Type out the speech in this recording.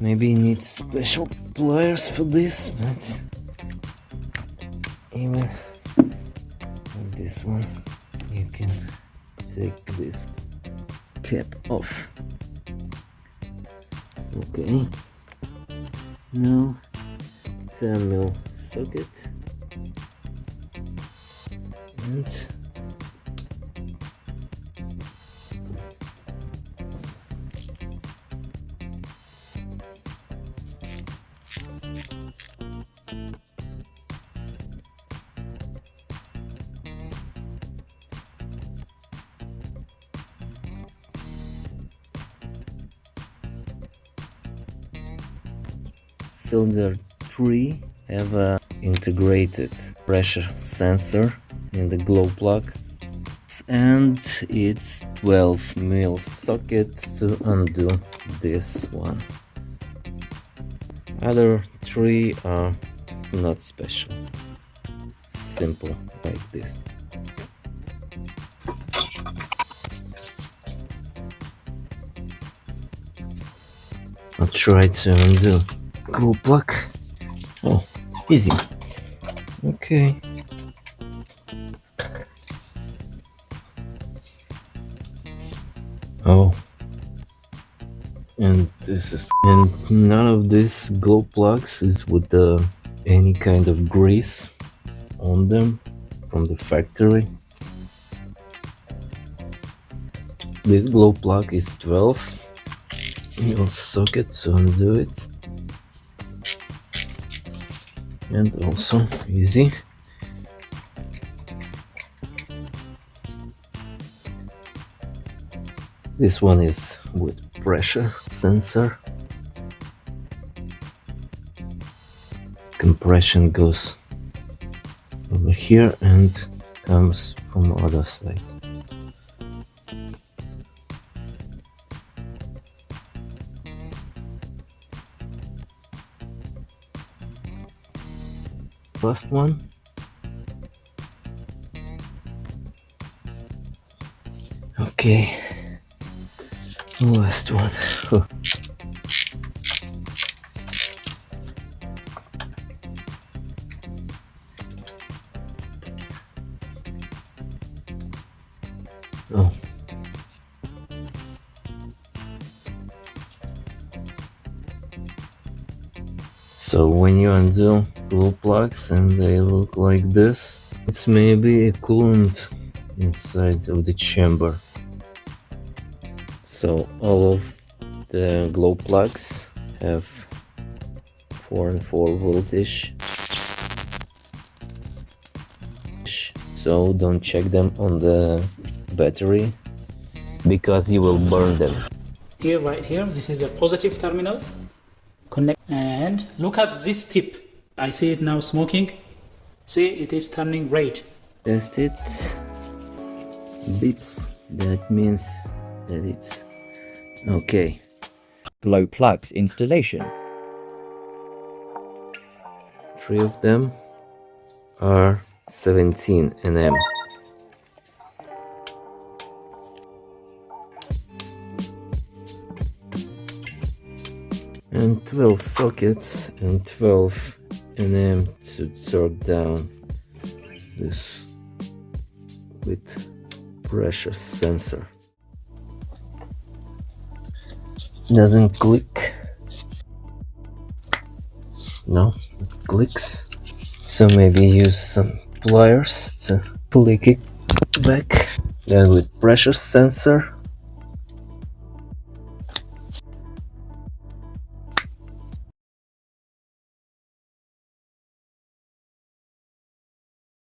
Maybe you need special pliers for this, but even with this one you can take this cap off. Okay, now 10mm socket and cylinder 3 have a integrated pressure sensor in the glow plug, and it's 12mm socket to undo this one. Other 3 are not special, simple like this. I'll try to undo glow plug. Oh, easy. Okay. Oh, and none of these glow plugs is with any kind of grease on them from the factory. This glow plug is 12mm socket to undo it, and also easy. This one is with pressure sensor. Compression goes over here and comes from the other side. Last one. Okay. Last one. Oh. So when you undo glow plugs and they look like this, it's maybe a coolant inside of the chamber. So all of the glow plugs have 4 and 4 voltage, so don't check them on the battery because you will burn them. Here, right here, this is a positive terminal. Connect, and look at this tip. I see it now smoking. See, it is turning red. Test it. Beeps. That means that it's okay. Glow plugs installation. 3 of them are 17 nm. And 12 sockets and 12 nm to torque down this with pressure sensor. Doesn't click. No, it clicks. So maybe use some pliers to click it back. Then with pressure sensor